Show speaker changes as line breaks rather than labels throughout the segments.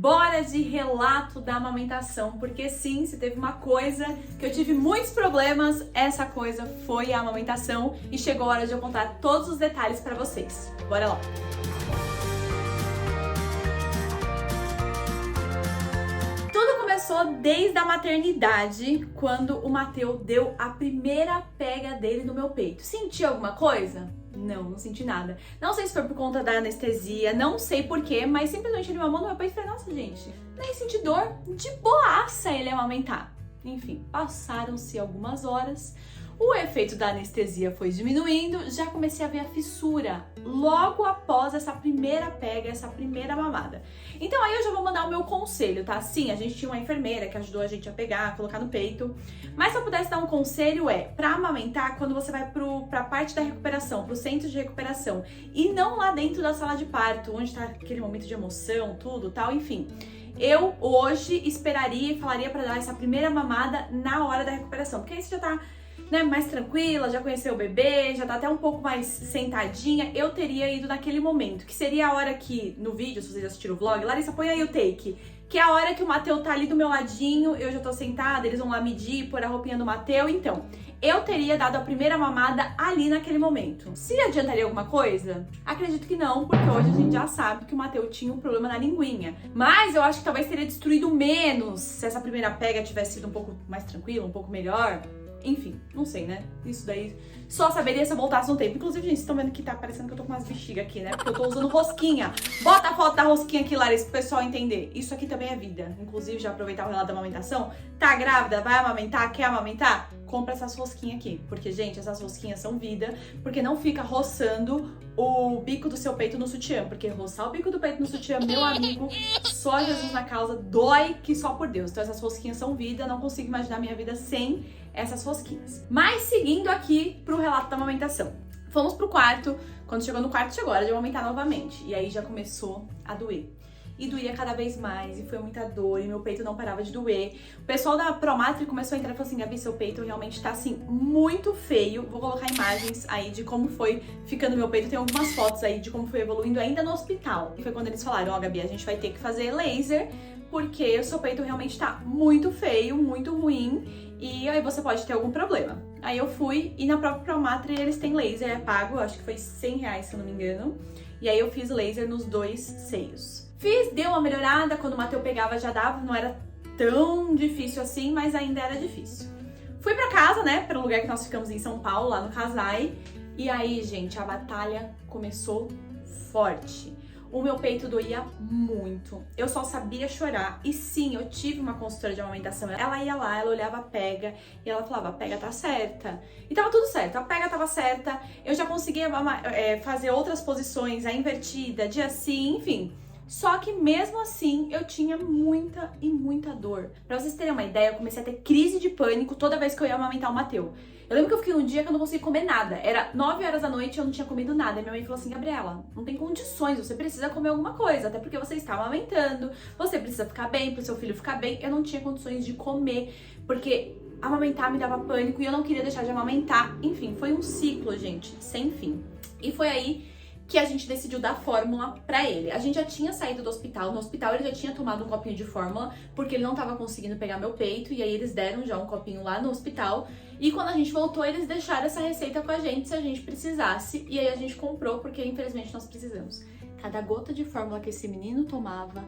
bora de relato da amamentação, porque sim, se teve uma coisa que eu tive muitos problemas, essa coisa foi a amamentação e chegou a hora de eu contar todos os detalhes pra vocês. Bora lá! Tudo começou desde a maternidade, quando o Matheus deu a primeira pega dele no meu peito. Senti alguma coisa? Não senti nada. Não sei se foi por conta da anestesia, não sei porquê, mas simplesmente ele mamou no meu peito e falei, nossa gente, nem senti dor, de boaça ele amamentar. Enfim, passaram-se algumas horas, o efeito da anestesia foi diminuindo, já comecei a ver a fissura logo após essa primeira pega, essa primeira mamada. Então aí eu já vou mandar o meu conselho, tá? Sim, a gente tinha uma enfermeira que ajudou a gente a pegar, a colocar no peito, mas se eu pudesse dar um conselho pra amamentar, quando você vai pra parte da recuperação, pro centro de recuperação, e não lá dentro da sala de parto, onde tá aquele momento de emoção, tudo, tal, enfim. Eu hoje esperaria e falaria pra dar essa primeira mamada na hora da recuperação, porque aí você já tá mais tranquila, já conheceu o bebê, já tá até um pouco mais sentadinha. Eu teria ido naquele momento, que seria a hora que, no vídeo, se vocês assistiram o vlog, Larissa, põe aí o take, que é a hora que o Matheus tá ali do meu ladinho, eu já tô sentada, eles vão lá medir, pôr a roupinha do Matheus, então eu teria dado a primeira mamada ali naquele momento. Se adiantaria alguma coisa? Acredito que não, porque hoje a gente já sabe que o Matheus tinha um problema na linguinha. Mas eu acho que talvez teria destruído menos se essa primeira pega tivesse sido um pouco mais tranquila, um pouco melhor. Enfim, não sei, né? Isso daí só saberia se eu voltasse no tempo. Inclusive, gente, vocês estão vendo que tá parecendo que eu tô com umas bexigas aqui, né? Porque eu tô usando rosquinha. Bota a foto da rosquinha aqui, Larissa, pro pessoal entender. Isso aqui também é vida. Inclusive, já aproveitar o relato da amamentação. Tá grávida? Vai amamentar? Quer amamentar? Compra essas rosquinhas aqui. Porque, gente, essas rosquinhas são vida. Porque não fica roçando o bico do seu peito no sutiã. Porque roçar o bico do peito no sutiã, meu amigo, só Jesus na causa, dói que só por Deus. Então essas rosquinhas são vida. Não consigo imaginar minha vida sem essas rosquinhas. Mas seguindo aqui pro relato da amamentação. Fomos pro quarto. Quando chegou no quarto, chegou a hora de amamentar novamente. E aí já começou a doer. E doía cada vez mais, e foi muita dor, e meu peito não parava de doer. O pessoal da Promatri começou a entrar e falou assim, Gabi, seu peito realmente tá assim, muito feio. Vou colocar imagens aí de como foi ficando meu peito. Tem algumas fotos aí de como foi evoluindo ainda no hospital. E foi quando eles falaram, ó, Gabi, a gente vai ter que fazer laser, porque o seu peito realmente tá muito feio, muito ruim, e aí você pode ter algum problema. Aí eu fui, e na própria Promatri eles têm laser, é pago, acho que foi R$100, se eu não me engano. E aí eu fiz laser nos 2 seios. Deu uma melhorada, quando o Matheus pegava já dava, não era tão difícil assim, mas ainda era difícil. Fui pra casa, né, pelo lugar que nós ficamos em São Paulo, lá no Casai, e aí, gente, a batalha começou forte. O meu peito doía muito, eu só sabia chorar, e sim, eu tive uma consultora de amamentação, ela ia lá, ela olhava a pega, e ela falava, a pega tá certa, e tava tudo certo, a pega tava certa, eu já conseguia fazer outras posições, a invertida, de assim, enfim. Só que mesmo assim, eu tinha muita dor. Pra vocês terem uma ideia, eu comecei a ter crise de pânico toda vez que eu ia amamentar o Matheus. Eu lembro que eu fiquei um dia que eu não conseguia comer nada. Era 9 horas da noite e eu não tinha comido nada. E minha mãe falou assim, Gabriela, não tem condições, você precisa comer alguma coisa. Até porque você está amamentando, você precisa ficar bem, pro seu filho ficar bem. Eu não tinha condições de comer, porque amamentar me dava pânico e eu não queria deixar de amamentar. Enfim, foi um ciclo, gente, sem fim. E foi aí que a gente decidiu dar fórmula pra ele. A gente já tinha saído do hospital, no hospital ele já tinha tomado um copinho de fórmula, porque ele não tava conseguindo pegar meu peito, e aí eles deram já um copinho lá no hospital, e quando a gente voltou, eles deixaram essa receita com a gente, se a gente precisasse, e aí a gente comprou, porque infelizmente nós precisamos. Cada gota de fórmula que esse menino tomava,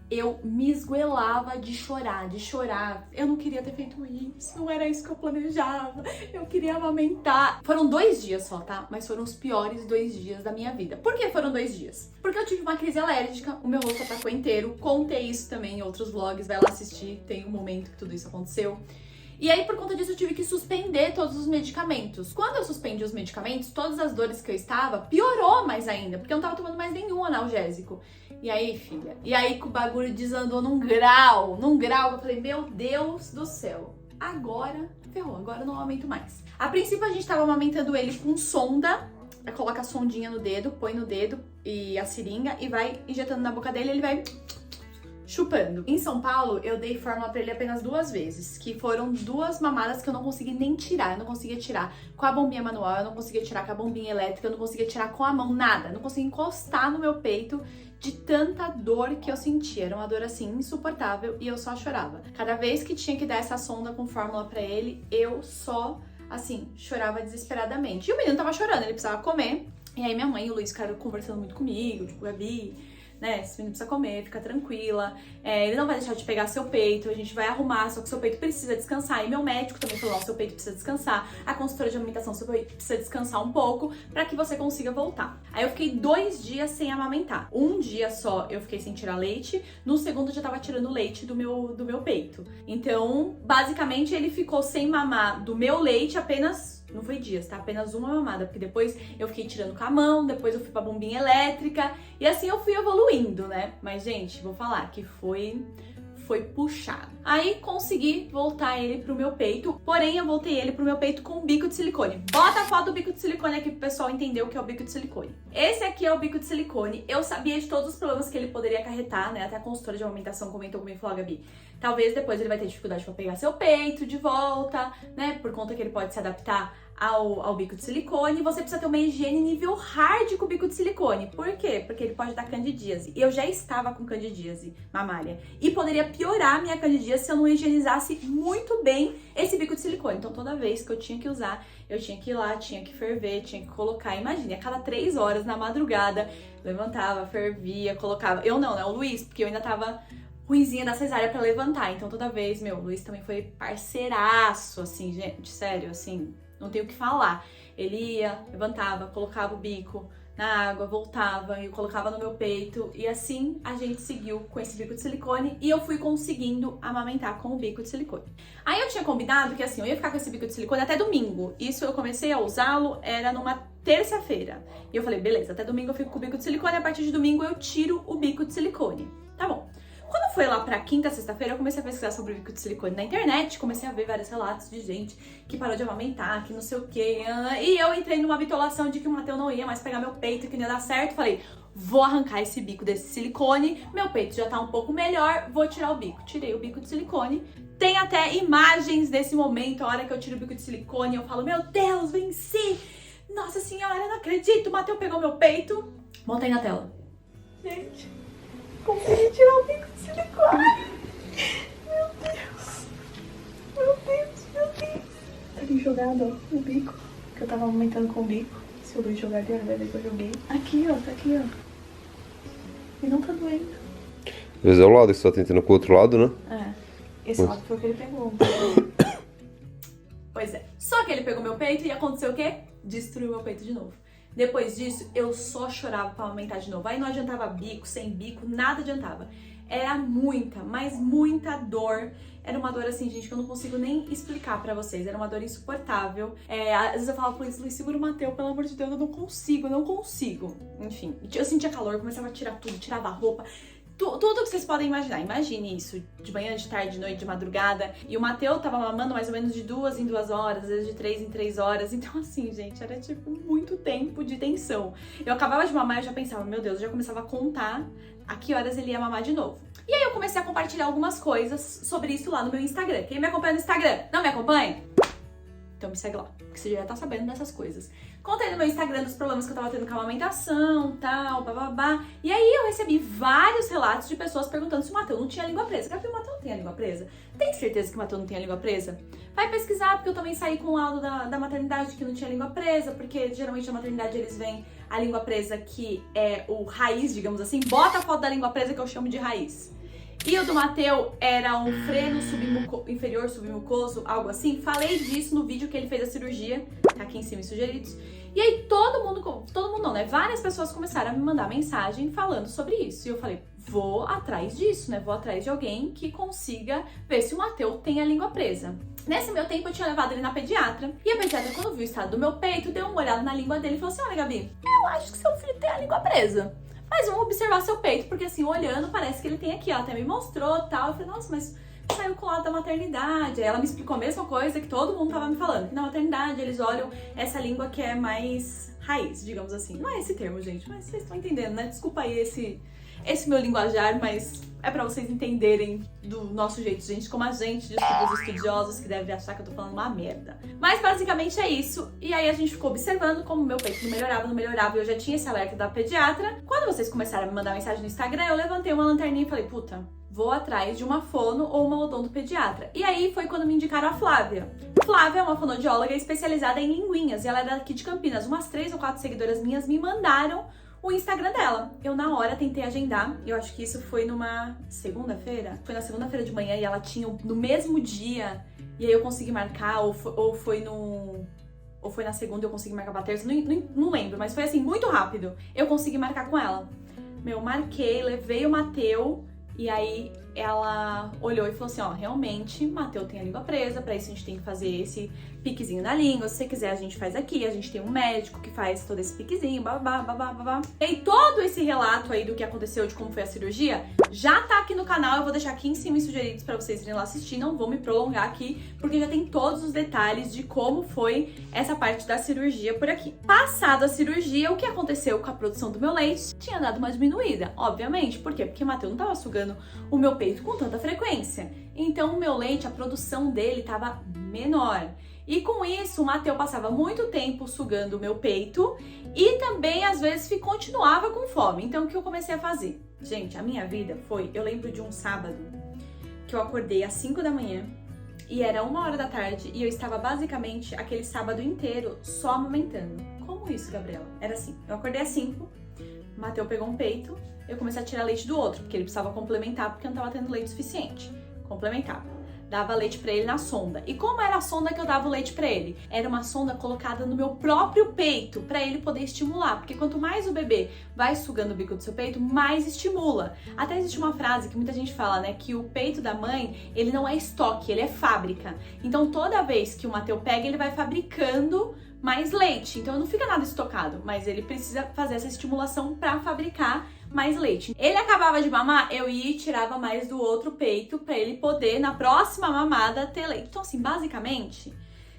eu me esgoelava de chorar. Eu não queria ter feito isso, não era isso que eu planejava, eu queria amamentar. Foram 2 dias só, tá? Mas foram os piores 2 dias da minha vida. Por que foram 2 dias? Porque eu tive uma crise alérgica, o meu rosto atacou inteiro, contei isso também em outros vlogs, vai lá assistir, tem um momento que tudo isso aconteceu. E aí, por conta disso, eu tive que suspender todos os medicamentos. Quando eu suspendi os medicamentos, todas as dores que eu estava, piorou mais ainda, porque eu não tava tomando mais nenhum analgésico. E aí, filha, que o bagulho desandou num grau, que eu falei, meu Deus do céu, agora ferrou, agora eu não amamento mais. A princípio, a gente tava amamentando ele com sonda, coloca a sondinha no dedo, põe no dedo e a seringa e vai injetando na boca dele, ele vai chupando. Em São Paulo, eu dei fórmula pra ele apenas 2 vezes, que foram 2 mamadas que eu não consegui nem tirar. Eu não conseguia tirar com a bombinha manual, eu não conseguia tirar com a bombinha elétrica, eu não conseguia tirar com a mão, nada. Eu não conseguia encostar no meu peito de tanta dor que eu sentia. Era uma dor assim insuportável e eu só chorava. Cada vez que tinha que dar essa sonda com fórmula pra ele, eu só, assim, chorava desesperadamente. E o menino tava chorando, ele precisava comer. E aí minha mãe e o Luiz ficaram conversando muito comigo, tipo, Gabi, né, esse menino precisa comer, fica tranquila, ele não vai deixar de pegar seu peito, a gente vai arrumar, só que seu peito precisa descansar. E meu médico também falou, seu peito precisa descansar, a consultora de amamentação, seu peito precisa descansar um pouco pra que você consiga voltar. Aí eu fiquei 2 dias sem amamentar. Um dia só eu fiquei sem tirar leite, no segundo eu já tava tirando leite do meu peito. Então, basicamente, ele ficou sem mamar do meu leite apenas... Não foi dias, tá? Apenas uma mamada, porque depois eu fiquei tirando com a mão, depois eu fui pra bombinha elétrica, e assim eu fui evoluindo, né? Mas, gente, vou falar que foi puxado. Aí consegui voltar ele pro meu peito, porém eu voltei ele pro meu peito com um bico de silicone. Bota a foto do bico de silicone aqui pro pessoal entender o que é o bico de silicone. Esse aqui é o bico de silicone. Eu sabia de todos os problemas que ele poderia acarretar, né? Até a consultora de amamentação comentou comigo e falou, Gabi, talvez depois ele vai ter dificuldade pra pegar seu peito de volta, né? Por conta que ele pode se adaptar ao bico de silicone, você precisa ter uma higiene nível hard com o bico de silicone. Por quê? Porque ele pode dar candidíase. Eu já estava com candidíase mamária e poderia piorar a minha candidíase se eu não higienizasse muito bem esse bico de silicone. Então toda vez que eu tinha que usar, eu tinha que ir lá, tinha que ferver, tinha que colocar. Imagine, a cada 3 horas na madrugada, levantava, fervia, colocava. Eu não, né? O Luiz, porque eu ainda tava ruinzinha da cesárea pra levantar. Então toda vez, o Luiz também foi parceiraço, assim, gente, sério, assim... Não tenho o que falar. Ele ia, levantava, colocava o bico na água, voltava e colocava no meu peito. E assim a gente seguiu com esse bico de silicone e eu fui conseguindo amamentar com o bico de silicone. Aí eu tinha combinado que assim, eu ia ficar com esse bico de silicone até domingo. Isso eu comecei a usá-lo, era numa terça-feira. E eu falei, beleza, até domingo eu fico com o bico de silicone, a partir de domingo eu tiro o bico de silicone. Tá bom. Quando foi lá pra quinta, sexta-feira, eu comecei a pesquisar sobre o bico de silicone na internet, comecei a ver vários relatos de gente que parou de amamentar, que não sei o quê, e eu entrei numa bitolação de que o Matheus não ia mais pegar meu peito, que não ia dar certo, falei, vou arrancar esse bico desse silicone, meu peito já tá um pouco melhor, vou tirar o bico. Tirei o bico de silicone, tem até imagens desse momento, a hora que eu tiro o bico de silicone, eu falo, meu Deus, venci! Nossa senhora, não acredito, o Matheus pegou meu peito. Montei na tela. Gente... Consegui tirar o bico de silicone. Meu Deus. Meu Deus, meu Deus. Tá aqui jogado, ó, o bico. Que eu tava aumentando com o bico. Se o Luiz jogar ali, vai ver que eu joguei. Aqui, ó, tá aqui, ó. E não tá doendo.
Às vezes é o lado, que você tá tentando com o outro lado, né?
É. Esse lado foi o que ele pegou. Pois é. Só que ele pegou meu peito e aconteceu o quê? Destruiu meu peito de novo. Depois disso, eu só chorava pra aumentar de novo. Aí não adiantava bico, sem bico, nada adiantava. Era muita, mas muita dor. Era uma dor assim, gente, que eu não consigo nem explicar pra vocês. Era uma dor insuportável. Às vezes eu falava pro Luiz, segura o Matheus, pelo amor de Deus, eu não consigo. Enfim, eu sentia calor, começava a tirar tudo, tirava a roupa. Tudo que vocês podem imaginar. Imagine isso, de manhã, de tarde, de noite, de madrugada. E o Matheus tava mamando mais ou menos de 2 em 2 horas, às vezes de 3 em 3 horas. Então assim, gente, era tipo muito tempo de tensão. Eu acabava de mamar e eu já pensava, meu Deus, eu já começava a contar a que horas ele ia mamar de novo. E aí eu comecei a compartilhar algumas coisas sobre isso lá no meu Instagram. Quem me acompanha no Instagram, não me acompanha? Então me segue lá, porque você já tá sabendo dessas coisas. Contei no meu Instagram dos problemas que eu tava tendo com a amamentação, tal, bababá. E aí eu recebi vários relatos de pessoas perguntando se o Matheus não tinha língua presa. Gabi, o Matheus não tem a língua presa? Tem certeza que o Matheus não tem a língua presa? Vai pesquisar, porque eu também saí com o laudo da maternidade que não tinha língua presa, porque geralmente na maternidade eles veem a língua presa que é o raiz, digamos assim. Bota a foto da língua presa que eu chamo de raiz. E o do Matheus era um freno inferior submucoso, algo assim. Falei disso no vídeo que ele fez a cirurgia, tá aqui em cima em sugeridos. E aí todo mundo não, né? Várias pessoas começaram a me mandar mensagem falando sobre isso. E eu falei, vou atrás disso, né? Vou atrás de alguém que consiga ver se o Matheus tem a língua presa. Nesse meu tempo eu tinha levado ele na pediatra. E a pediatra, quando viu o estado do meu peito, deu uma olhada na língua dele e falou assim, olha, Gabi, eu acho que seu filho tem a língua presa. Mas vamos observar seu peito, porque assim, olhando, parece que ele tem aqui. Ela até me mostrou e tal. Eu falei, nossa, mas saiu com o lado da maternidade. Aí ela me explicou a mesma coisa que todo mundo tava me falando. Que na maternidade eles olham essa língua que é mais raiz, digamos assim. Não é esse termo, gente, mas vocês estão entendendo, né? Desculpa aí esse meu linguajar, mas é pra vocês entenderem do nosso jeito, gente, como a gente, desculpa os estudiosos que devem achar que eu tô falando uma merda. Mas basicamente é isso, e aí a gente ficou observando como meu peito não melhorava, e eu já tinha esse alerta da pediatra. Quando vocês começaram a me mandar mensagem no Instagram, eu levantei uma lanterninha e falei, puta, vou atrás de uma fono ou uma odontopediatra. E aí foi quando me indicaram a Flávia. Flávia é uma fonoaudióloga especializada em linguinhas, e ela é daqui de Campinas. Umas 3 ou 4 seguidoras minhas me mandaram o Instagram dela. Eu na hora tentei agendar, eu acho que isso foi numa segunda-feira? Foi na segunda-feira de manhã e ela tinha no mesmo dia, e aí eu consegui marcar, ou foi na segunda eu consegui marcar pra terça, não lembro, mas foi assim, muito rápido. Eu consegui marcar com ela. Marquei, levei o Mateu, e aí ela olhou e falou assim, ó, realmente, Mateu tem a língua presa, pra isso a gente tem que fazer esse piquezinho na língua, se você quiser a gente faz aqui, a gente tem um médico que faz todo esse piquezinho, babá. E todo esse relato aí do que aconteceu, de como foi a cirurgia, já tá aqui no canal, eu vou deixar aqui em cima os sugeridos pra vocês irem lá assistir, não vou me prolongar aqui, porque já tem todos os detalhes de como foi essa parte da cirurgia por aqui. Passado a cirurgia, o que aconteceu com a produção do meu leite? Tinha dado uma diminuída, obviamente, por quê? Porque o Mateu não tava sugando o meu peito com tanta frequência, então o meu leite, a produção dele tava menor. E com isso, o Mateu passava muito tempo sugando o meu peito e também, às vezes, continuava com fome. Então, o que eu comecei a fazer? Gente, a minha vida foi... Eu lembro de um sábado que eu acordei às 5 da manhã e era 1h da tarde e eu estava basicamente aquele sábado inteiro só amamentando. Como isso, Gabriela? Era assim, eu acordei às 5, o Mateu pegou um peito, eu comecei a tirar leite do outro, porque ele precisava complementar, porque eu não estava tendo leite suficiente. Complementava. Dava leite pra ele na sonda. E como era a sonda que eu dava o leite pra ele? Era uma sonda colocada no meu próprio peito, pra ele poder estimular. Porque quanto mais o bebê vai sugando o bico do seu peito, mais estimula. Até existe uma frase que muita gente fala, né? Que o peito da mãe, ele não é estoque, ele é fábrica. Então toda vez que o Mateu pega, ele vai fabricando mais leite. Então não fica nada estocado, mas ele precisa fazer essa estimulação pra fabricar mais leite. Ele acabava de mamar, eu ia e tirava mais do outro peito pra ele poder, na próxima mamada, ter leite. Então, assim, basicamente,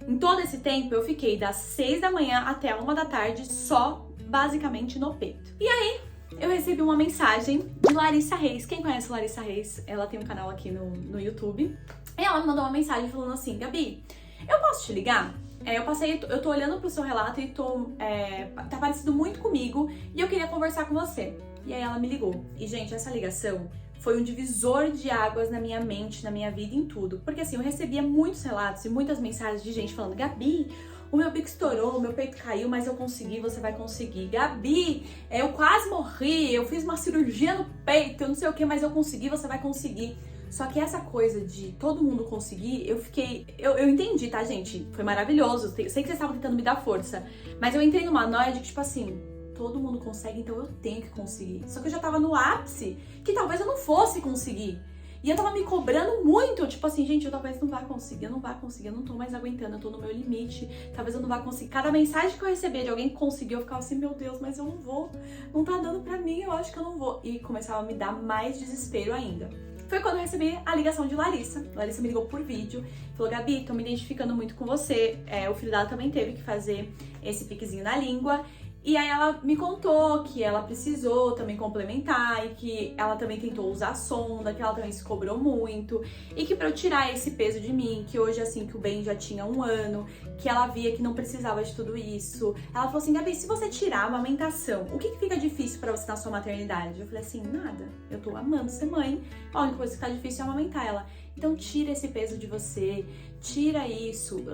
em todo esse tempo, eu fiquei das 6 da manhã até a 1 da tarde só, basicamente, no peito. E aí, eu recebi uma mensagem de Larissa Reis. Quem conhece Larissa Reis? Ela tem um canal aqui no YouTube. E ela me mandou uma mensagem falando assim, Gabi, eu posso te ligar? Eu tô olhando pro seu relato e tá parecido muito comigo e eu queria conversar com você. E aí ela me ligou. E, gente, essa ligação foi um divisor de águas na minha mente, na minha vida, em tudo. Porque, assim, eu recebia muitos relatos e muitas mensagens de gente falando, Gabi, o meu bico estourou, o meu peito caiu, mas eu consegui, você vai conseguir. Gabi, eu quase morri, eu fiz uma cirurgia no peito, eu não sei o que, mas eu consegui, você vai conseguir. Só que essa coisa de todo mundo conseguir, eu entendi, tá, gente? Foi maravilhoso, eu sei que vocês estavam tentando me dar força, mas eu entrei numa noia de que, tipo assim, todo mundo consegue, então eu tenho que conseguir. Só que eu já tava no ápice, que talvez eu não fosse conseguir. E eu tava me cobrando muito, tipo assim, gente, eu talvez não vá conseguir, eu não tô mais aguentando, eu tô no meu limite, talvez eu não vá conseguir. Cada mensagem que eu recebia de alguém que conseguiu, eu ficava assim, meu Deus, mas eu não vou, não tá dando pra mim, eu acho que eu não vou. E começava a me dar mais desespero ainda. Foi quando eu recebi a ligação de Larissa. Larissa me ligou por vídeo, falou, Gabi, tô me identificando muito com você. O filho dela também teve que fazer esse piquezinho na língua. E aí ela me contou que ela precisou também complementar e que ela também tentou usar a sonda, que ela também se cobrou muito e que pra eu tirar esse peso de mim, que hoje assim que o Ben já tinha 1 ano, que ela via que não precisava de tudo isso. Ela falou assim, Gabi, se você tirar a amamentação, o que fica difícil pra você na sua maternidade? Eu falei assim, nada, eu tô amando ser mãe, a única coisa que tá difícil é amamentar ela. Então tira esse peso de você, tira isso,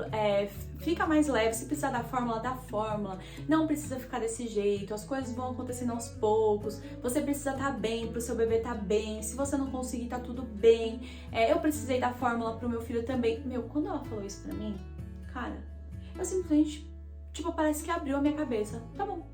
fica mais leve, se precisar da fórmula, não precisa ficar desse jeito, as coisas vão acontecendo aos poucos, você precisa estar bem, pro seu bebê tá bem, se você não conseguir tá tudo bem, eu precisei da fórmula pro meu filho também. Quando ela falou isso pra mim, cara, eu simplesmente, tipo, parece que abriu a minha cabeça, tá bom.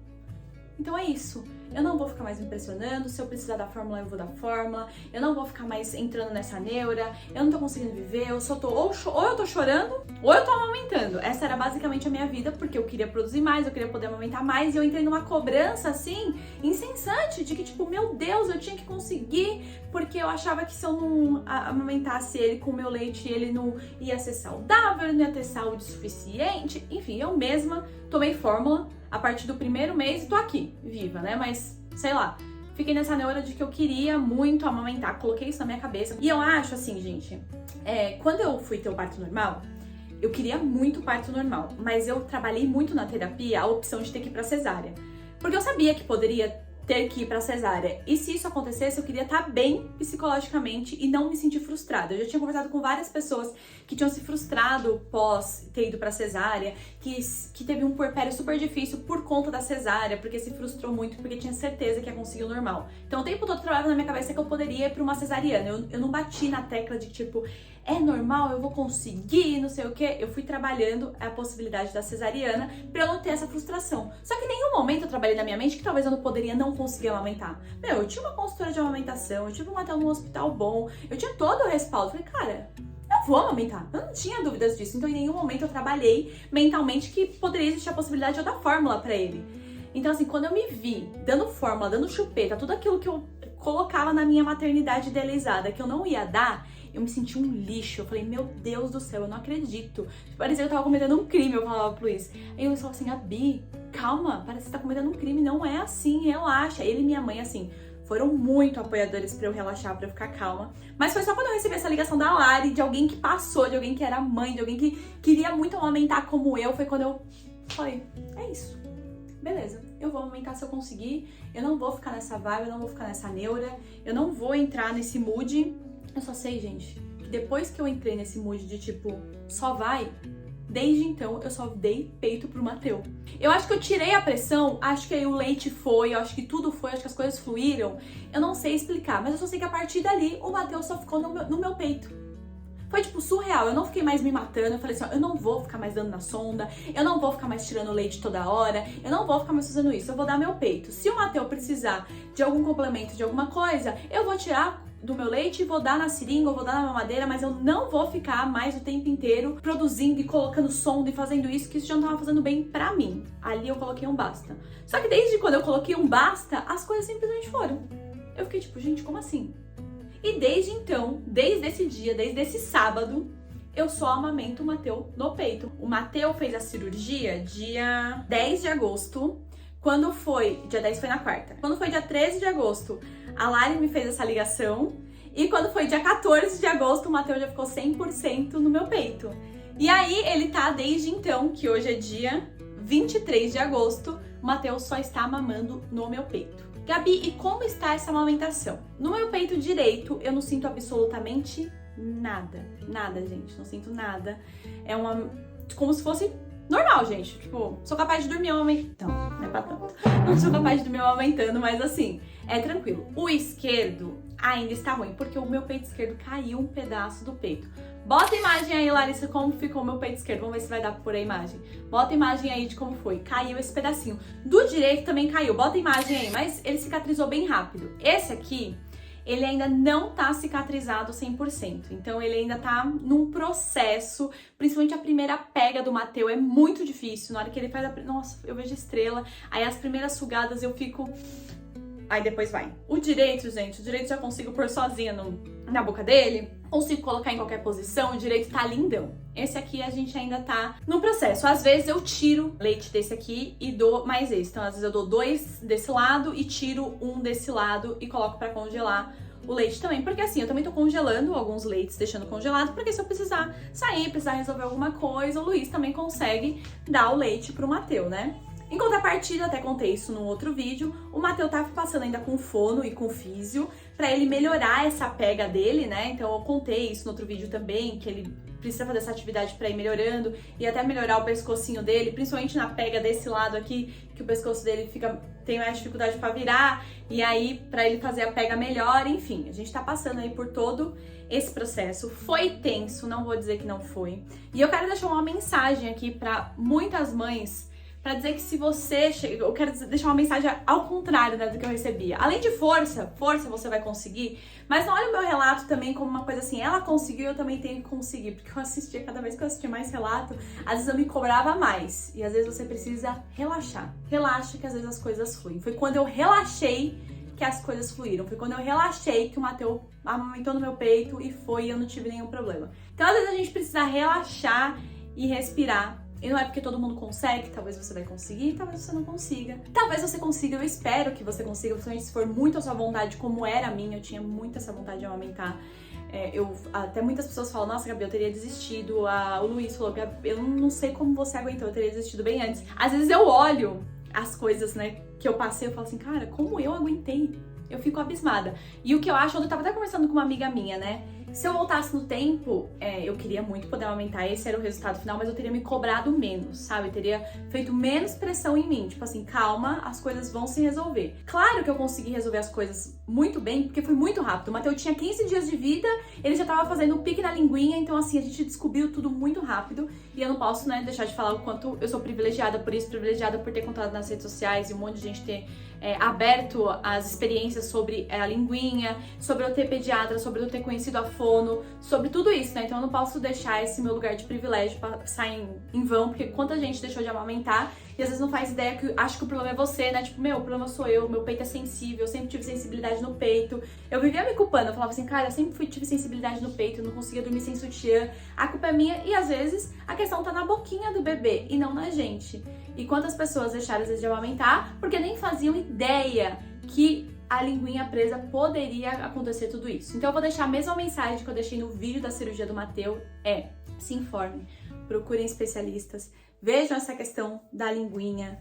Então é isso, eu não vou ficar mais me impressionando, se eu precisar da fórmula eu vou dar fórmula, eu não vou ficar mais entrando nessa neura, eu não tô conseguindo viver, eu só tô ou eu tô chorando ou eu tô amamentando. Essa era basicamente a minha vida, porque eu queria produzir mais, eu queria poder amamentar mais e eu entrei numa cobrança assim, incessante, de que tipo, meu Deus, eu tinha que conseguir, porque eu achava que se eu não amamentasse ele com o meu leite, ele não ia ser saudável, ele não ia ter saúde suficiente, enfim, eu mesma tomei fórmula a partir do 1º mês e tô aqui, viva, né? Mas, sei lá, fiquei nessa neura de que eu queria muito amamentar, coloquei isso na minha cabeça. E eu acho assim, gente, quando eu fui ter o parto normal, eu queria muito parto normal, mas eu trabalhei muito na terapia a opção de ter que ir pra cesárea. Porque eu sabia que poderia ter que ir pra cesárea. E se isso acontecesse, eu queria estar bem psicologicamente e não me sentir frustrada. Eu já tinha conversado com várias pessoas que tinham se frustrado pós ter ido pra cesárea, que teve um puerpério super difícil por conta da cesárea, porque se frustrou muito, porque tinha certeza que ia conseguir o normal. Então o tempo todo trabalhava na minha cabeça que eu poderia ir pra uma cesariana. Eu não bati na tecla de tipo, é normal, eu vou conseguir, não sei o que. Eu fui trabalhando a possibilidade da cesariana pra eu não ter essa frustração. Só que em nenhum momento eu trabalhei na minha mente que talvez eu não poderia não conseguir amamentar. Eu tinha uma consultora de amamentação, eu tive um Matheus num hospital bom, eu tinha todo o respaldo. Falei, cara, eu vou amamentar. Eu não tinha dúvidas disso. Então em nenhum momento eu trabalhei mentalmente que poderia existir a possibilidade de eu dar fórmula pra ele. Então assim, quando eu me vi dando fórmula, dando chupeta, tudo aquilo que eu colocava na minha maternidade idealizada que eu não ia dar, eu me senti um lixo. Eu falei, meu Deus do céu, eu não acredito. Parecia que eu tava cometendo um crime, eu falava pro Luiz. Aí eu falava assim, Gabi, calma, parece que você tá cometendo um crime. Não é assim, relaxa. Ele e minha mãe, assim, foram muito apoiadores pra eu relaxar, pra eu ficar calma. Mas foi só quando eu recebi essa ligação da Lari, de alguém que passou, de alguém que era mãe, de alguém que queria muito amamentar como eu, foi quando eu falei, é isso. Beleza, eu vou amamentar se eu conseguir, eu não vou ficar nessa vibe, eu não vou ficar nessa neura, eu não vou entrar nesse mood. Eu só sei, gente, que depois que eu entrei nesse mood de tipo, só vai, desde então eu só dei peito pro Matheus. Eu acho que eu tirei a pressão, acho que aí o leite foi, eu acho que tudo foi, acho que as coisas fluíram. Eu não sei explicar, mas eu só sei que a partir dali o Matheus só ficou no meu peito. Foi tipo surreal, eu não fiquei mais me matando, eu falei assim, ó, eu não vou ficar mais dando na sonda, eu não vou ficar mais tirando leite toda hora, eu não vou ficar mais fazendo isso, eu vou dar meu peito. Se o Matheus precisar de algum complemento, de alguma coisa, eu vou tirar do meu leite e vou dar na seringa, ou vou dar na mamadeira, mas eu não vou ficar mais o tempo inteiro produzindo e colocando sonda e fazendo isso, que isso já não tava fazendo bem pra mim. Ali eu coloquei um basta. Só que desde quando eu coloquei um basta, as coisas simplesmente foram. Eu fiquei tipo, gente, como assim? E desde então, desde esse dia, desde esse sábado, eu só amamento o Matheus no peito. O Matheus fez a cirurgia dia 10 de agosto. Quando foi, dia 10 foi na quarta. Quando foi dia 13 de agosto, a Lari me fez essa ligação. E quando foi dia 14 de agosto, o Matheus já ficou 100% no meu peito. E aí ele tá desde então, que hoje é dia 23 de agosto, o Matheus só está mamando no meu peito. Gabi, e como está essa amamentação? No meu peito direito, eu não sinto absolutamente nada. Nada, gente. Não sinto nada. É como se fosse normal, gente. Tipo, sou capaz de dormir amamentando. Não é pra tanto. Não sou capaz de dormir amamentando, mas assim, é tranquilo. O esquerdo ainda está ruim, porque o meu peito esquerdo caiu um pedaço do peito. Bota a imagem aí, Larissa, como ficou o meu peito esquerdo. Vamos ver se vai dar por a imagem. Bota a imagem aí de como foi. Caiu esse pedacinho. Do direito também caiu. Bota a imagem aí, mas ele cicatrizou bem rápido. Esse aqui, ele ainda não tá cicatrizado 100%. Então ele ainda tá num processo, principalmente a primeira pega do Matheus é muito difícil. Na hora que ele faz nossa, eu vejo estrela. Aí as primeiras sugadas eu fico... Aí depois vai. O direito, gente, o direito já consigo pôr sozinha na boca dele. Consigo colocar em qualquer posição, o direito tá lindão. Esse aqui a gente ainda tá no processo. Às vezes eu tiro leite desse aqui e dou mais esse. Então às vezes eu dou 2 desse lado e tiro um desse lado e coloco pra congelar o leite também. Porque assim, eu também tô congelando alguns leites, deixando congelado, porque se eu precisar sair, precisar resolver alguma coisa, o Luiz também consegue dar o leite pro Matheus, né? Em contrapartida, até contei isso no outro vídeo, o Matheus tá passando ainda com fono e com físio pra ele melhorar essa pega dele, né? Então eu contei isso no outro vídeo também, que ele precisa fazer essa atividade pra ir melhorando e até melhorar o pescocinho dele, principalmente na pega desse lado aqui, que o pescoço dele tem mais dificuldade pra virar, e aí pra ele fazer a pega melhor, enfim, a gente tá passando aí por todo esse processo. Foi tenso, não vou dizer que não foi. E eu quero deixar uma mensagem aqui pra muitas mães, pra dizer que se você... Eu quero deixar uma mensagem ao contrário, né, do que eu recebia. Além de força você vai conseguir, mas não olha o meu relato também como uma coisa assim, ela conseguiu, eu também tenho que conseguir, porque eu assistia, cada vez que eu assistia mais relato, às vezes eu me cobrava mais, e às vezes você precisa relaxar. Relaxa que às vezes as coisas fluem. Foi quando eu relaxei que as coisas fluíram, foi quando eu relaxei que o Matheus amamentou no meu peito e eu não tive nenhum problema. Então às vezes a gente precisa relaxar e respirar E não é porque todo mundo consegue, talvez você vai conseguir, talvez você não consiga. Talvez você consiga, eu espero que você consiga, principalmente se for muito a sua vontade, como era a minha, eu tinha muito essa vontade de amamentar. Até muitas pessoas falam, nossa, Gabi, eu teria desistido. O Luiz falou, Gabi, eu não sei como você aguentou, eu teria desistido bem antes. Às vezes eu olho as coisas, né, que eu passei, eu falo assim, cara, como eu aguentei? Eu fico abismada. E o que eu acho, eu tava até conversando com uma amiga minha, né? Se eu voltasse no tempo, eu queria muito poder amamentar, esse era o resultado final, mas eu teria me cobrado menos, sabe? Eu teria feito menos pressão em mim, tipo assim, calma, as coisas vão se resolver. Claro que eu consegui resolver as coisas muito bem, porque foi muito rápido. O Matheus tinha 15 dias de vida, ele já tava fazendo um pique na linguinha, então assim, a gente descobriu tudo muito rápido. E eu não posso, né, deixar de falar o quanto eu sou privilegiada por isso, privilegiada por ter contado nas redes sociais e um monte de gente ter aberto as experiências sobre a linguinha, sobre eu ter pediatra, sobre eu ter conhecido a fono, sobre tudo isso, né? Então eu não posso deixar esse meu lugar de privilégio passar em vão, porque quanta gente deixou de amamentar e às vezes não faz ideia que acho que o problema é você, né? Tipo, o problema sou eu, meu peito é sensível, eu sempre tive sensibilidade no peito. Eu vivia me culpando, eu falava assim, cara, eu sempre tive sensibilidade no peito, eu não conseguia dormir sem sutiã, a culpa é minha. E às vezes a questão tá na boquinha do bebê e não na gente. E quantas pessoas deixaram às vezes de amamentar porque nem faziam ideia que a linguinha presa poderia acontecer tudo isso. Então eu vou deixar a mesma mensagem que eu deixei no vídeo da cirurgia do Matheus, se informe, procurem especialistas, vejam essa questão da linguinha,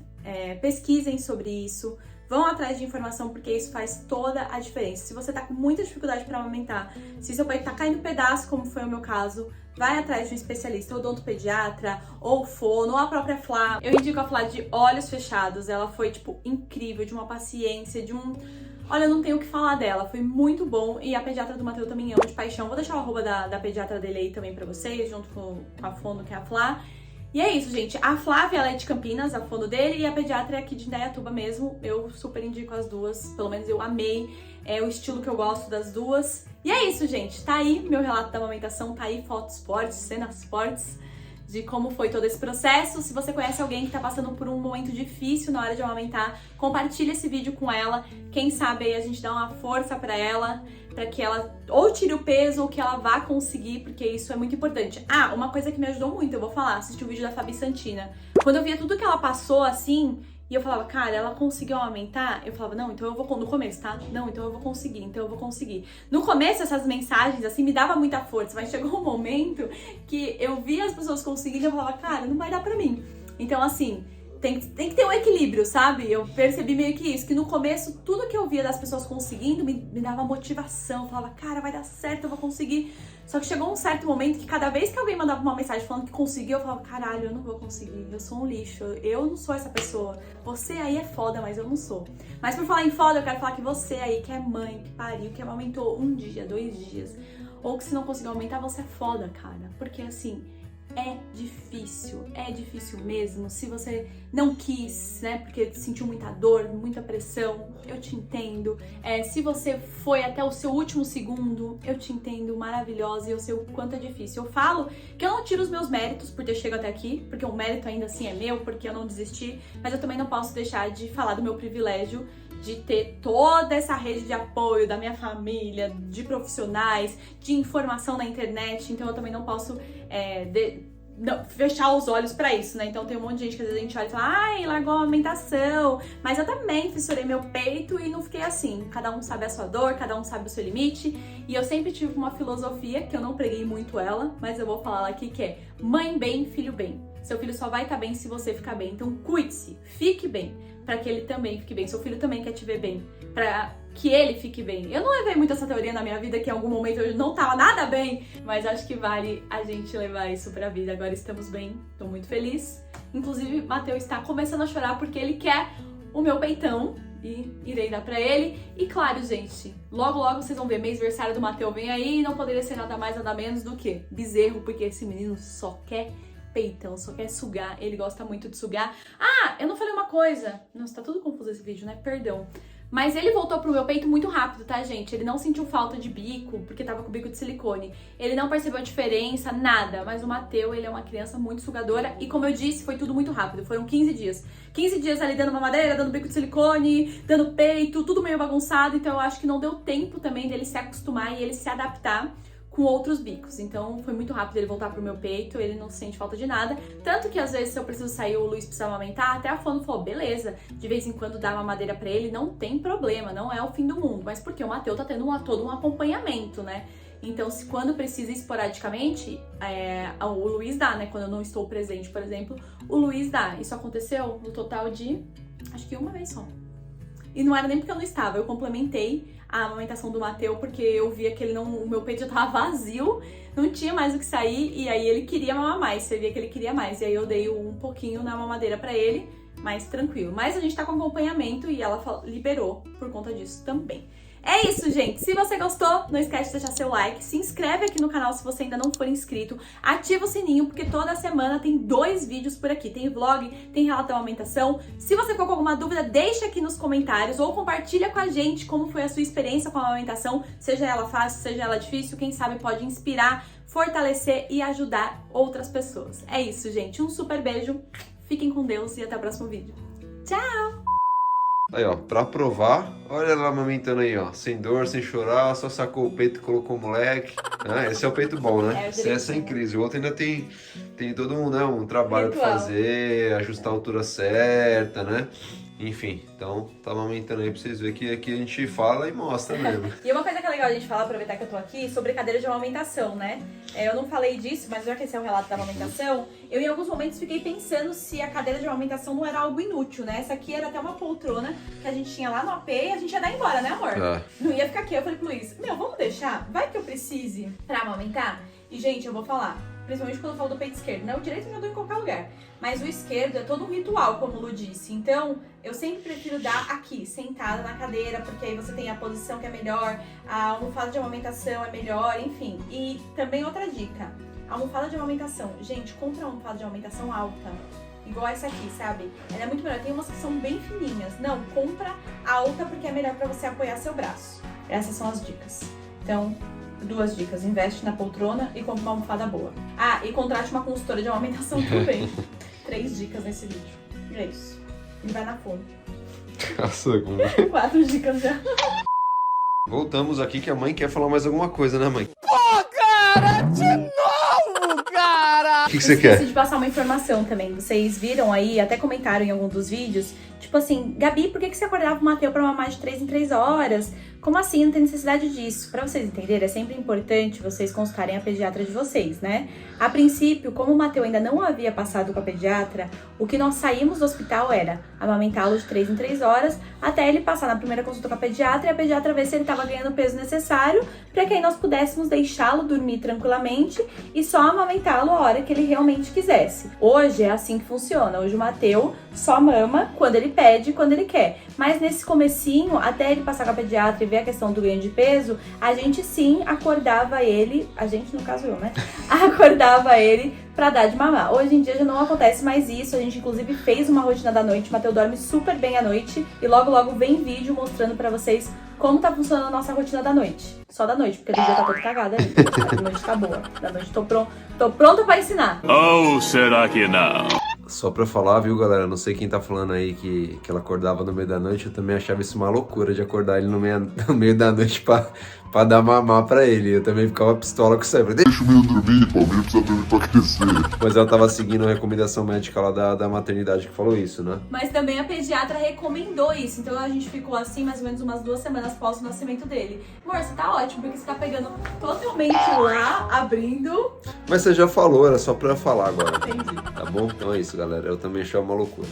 pesquisem sobre isso, vão atrás de informação porque isso faz toda a diferença. Se você tá com muita dificuldade para amamentar, se seu peito tá caindo pedaço, como foi o meu caso, vai atrás de um especialista, odontopediatra, ou fono, ou a própria Flá. Eu indico a Flá de olhos fechados, ela foi, tipo, incrível, de uma paciência, Olha, eu não tenho o que falar dela, foi muito bom. E a pediatra do Matheus também amo de paixão. Vou deixar o arroba da pediatra dele aí também pra vocês, junto com a fono, que é a Flá. E é isso, gente. A Flávia, ela é de Campinas, a fono dele, e a pediatra é aqui de Indaiatuba mesmo. Eu super indico as duas, pelo menos eu amei o estilo que eu gosto das duas. E é isso, gente. Tá aí meu relato da amamentação, tá aí fotos fortes, cenas fortes de como foi todo esse processo. Se você conhece alguém que tá passando por um momento difícil na hora de amamentar, compartilha esse vídeo com ela. Quem sabe aí a gente dá uma força pra ela, pra que ela ou tire o peso ou que ela vá conseguir, porque isso é muito importante. Ah, uma coisa que me ajudou muito, eu vou falar, assisti o vídeo da Fabi Santina. Quando eu via tudo que ela passou, assim, e eu falava, cara, ela conseguiu amamentar? Eu falava, não, então eu vou, no começo, tá? Não, então eu vou conseguir, então eu vou conseguir. No começo, essas mensagens, assim, me dava muita força, mas chegou um momento que eu via as pessoas conseguindo e eu falava, cara, não vai dar pra mim. Então, assim, tem que ter um equilíbrio, sabe? Eu percebi meio que isso, que no começo, tudo que eu via das pessoas conseguindo me dava motivação. Eu falava, cara, vai dar certo, eu vou conseguir. Só que chegou um certo momento que cada vez que alguém mandava uma mensagem falando que conseguiu, eu falava, caralho, eu não vou conseguir, eu sou um lixo, eu não sou essa pessoa. Você aí é foda, mas eu não sou. Mas por falar em foda, eu quero falar que você aí, que é mãe, que pariu, que amamentou 1 dia, 2 dias, ou que se não conseguiu aumentar, você é foda, cara. Porque assim, é difícil mesmo. Se você não quis, né, porque sentiu muita dor, muita pressão, eu te entendo. Se você foi até o seu último segundo, eu te entendo, maravilhosa, e eu sei o quanto é difícil. Eu falo que eu não tiro os meus méritos por ter chegado até aqui, porque o mérito ainda assim é meu, porque eu não desisti, mas eu também não posso deixar de falar do meu privilégio de ter toda essa rede de apoio da minha família, de profissionais, de informação na internet, então eu também não posso fechar os olhos pra isso, né? Então tem um monte de gente que às vezes a gente olha e fala, ai, largou a amamentação, mas eu também fissurei meu peito e não fiquei assim. Cada um sabe a sua dor, cada um sabe o seu limite, e eu sempre tive uma filosofia, que eu não preguei muito ela, mas eu vou falar aqui, que é mãe bem, filho bem. Seu filho só vai estar bem se você ficar bem, então cuide-se, fique bem, pra que ele também fique bem. Seu filho também quer te ver bem, pra que ele fique bem. Eu não levei muito essa teoria na minha vida, que em algum momento eu não tava nada bem, mas acho que vale a gente levar isso pra vida. Agora estamos bem, tô muito feliz. Inclusive, Matheus está começando a chorar porque ele quer o meu peitão e irei dar pra ele. E claro, gente, logo logo vocês vão ver, mêsversário do Matheus vem aí e não poderia ser nada mais, nada menos do que bezerro, porque esse menino só quer peitão, só quer sugar, ele gosta muito de sugar. Ah, eu não falei uma coisa. Nossa, tá tudo confuso esse vídeo, né? Perdão. Mas ele voltou pro meu peito muito rápido, tá, gente? Ele não sentiu falta de bico, porque tava com bico de silicone. Ele não percebeu a diferença, nada. Mas o Matheus, ele é uma criança muito sugadora. E como eu disse, foi tudo muito rápido. Foram 15 dias. 15 dias ali dando mamadeira, dando bico de silicone, dando peito, tudo meio bagunçado. Então eu acho que não deu tempo também dele se acostumar e ele se adaptar com outros bicos. Então foi muito rápido ele voltar pro meu peito, ele não sente falta de nada. Tanto que às vezes se eu preciso sair ou o Luiz precisa amamentar, até a Fono falou, beleza, de vez em quando dá mamadeira pra ele, não tem problema, não é o fim do mundo. Mas porque o Matheus tá tendo todo um acompanhamento, né? Então, se quando precisa esporadicamente, o Luiz dá, né? Quando eu não estou presente, por exemplo, o Luiz dá. Isso aconteceu no total de, acho que uma vez só. E não era nem porque eu não estava, eu complementei a amamentação do Matheus porque eu via que o meu peito já tava vazio, não tinha mais o que sair, e aí ele queria mamar mais, você via que ele queria mais. E aí eu dei um pouquinho na mamadeira pra ele, mais tranquilo. Mas a gente tá com acompanhamento e ela liberou por conta disso também. É isso, gente. Se você gostou, não esquece de deixar seu like, se inscreve aqui no canal se você ainda não for inscrito, ativa o sininho, porque toda semana tem 2 vídeos por aqui. Tem vlog, tem relato da amamentação. Se você ficou com alguma dúvida, deixa aqui nos comentários ou compartilha com a gente como foi a sua experiência com a amamentação, seja ela fácil, seja ela difícil, quem sabe pode inspirar, fortalecer e ajudar outras pessoas. É isso, gente. Um super beijo, fiquem com Deus e até o próximo vídeo. Tchau!
Aí, ó, pra provar, olha ela amamentando aí, ó, sem dor, sem chorar, só sacou o peito e colocou o moleque. Ah, esse é o peito bom, né? Esse é sem crise. O outro ainda tem todo um trabalho pra fazer, ajustar a altura certa, né? Enfim, então tá amamentando aí pra vocês verem que aqui a gente fala e mostra mesmo.
E uma coisa que é legal a gente falar, aproveitar que eu tô aqui, sobre cadeira de amamentação, né? Eu não falei disso, mas já que esse é o relato da amamentação, eu em alguns momentos fiquei pensando se a cadeira de amamentação não era algo inútil, né? Essa aqui era até uma poltrona que a gente tinha lá no AP e a gente ia dar embora, né, amor? Não ia ficar aqui. Eu falei pro Luiz, vamos deixar? Vai que eu precise pra amamentar? E, gente, eu vou falar, principalmente quando eu falo do peito esquerdo, né? O direito eu já dou em qualquer lugar. Mas o esquerdo é todo um ritual, como o Lu disse. Então, eu sempre prefiro dar aqui, sentada na cadeira, porque aí você tem a posição que é melhor, a almofada de amamentação é melhor, enfim. E também outra dica, a almofada de amamentação. Gente, compra uma almofada de amamentação alta, igual essa aqui, sabe? Ela é muito melhor. Tem umas que são bem fininhas. Não, compra alta porque é melhor pra você apoiar seu braço. Essas são as dicas. Então, 2 dicas. Investe na poltrona e compra uma almofada boa. Ah, e contrate uma consultora de amamentação também. 3 dicas nesse vídeo. E é isso. E vai na fome.
Nossa,
4 dicas já.
Voltamos aqui que a mãe quer falar mais alguma coisa, né, mãe?
Pô, cara, de novo, cara!
O que você quer?
Preciso de passar uma informação também. Vocês viram aí, até comentaram em algum dos vídeos, tipo assim, Gabi, por que você acordava o Matheus pra mamar de 3 em 3 horas? Como assim? Não tem necessidade disso. Pra vocês entenderem, é sempre importante vocês consultarem a pediatra de vocês, né? A princípio, como o Matheus ainda não havia passado com a pediatra, o que nós saímos do hospital era amamentá-lo de 3 em 3 horas, até ele passar na primeira consulta com a pediatra e a pediatra ver se ele estava ganhando o peso necessário, para que aí nós pudéssemos deixá-lo dormir tranquilamente e só amamentá-lo a hora que ele realmente quisesse. Hoje é assim que funciona. Hoje o Matheus só mama quando ele pede, quando ele quer. Mas nesse comecinho, até ele passar com a pediatra e ver a questão do ganho de peso, a gente sim acordava ele, a gente no caso eu, né? Acordava ele pra dar de mamar. Hoje em dia já não acontece mais isso, a gente inclusive fez uma rotina da noite, o Matheus dorme super bem à noite e logo logo vem vídeo mostrando pra vocês como tá funcionando a nossa rotina da noite. Só da noite, porque do dia tá todo cagada ali. Da noite tá boa, da noite tô pronta pra ensinar.
Ou será que não?
Só pra falar, viu, galera? Não sei quem tá falando aí que ela acordava no meio da noite. Eu também achava isso uma loucura de acordar ele no meio da noite pra dar mamar pra ele. Eu também ficava pistola com isso aí.
Deixa o menino dormir, pô, o menino precisa dormir pra crescer.
Mas ela tava seguindo a recomendação médica lá da maternidade que falou isso, né?
Mas também a pediatra recomendou isso. Então a gente ficou assim mais ou menos umas 2 semanas após o nascimento dele. Amor, você tá ótimo, porque você tá pegando totalmente lá, abrindo.
Mas você já falou, era só pra falar agora.
Entendi.
Tá bom? Então é isso, galera. Eu também chamo uma loucura.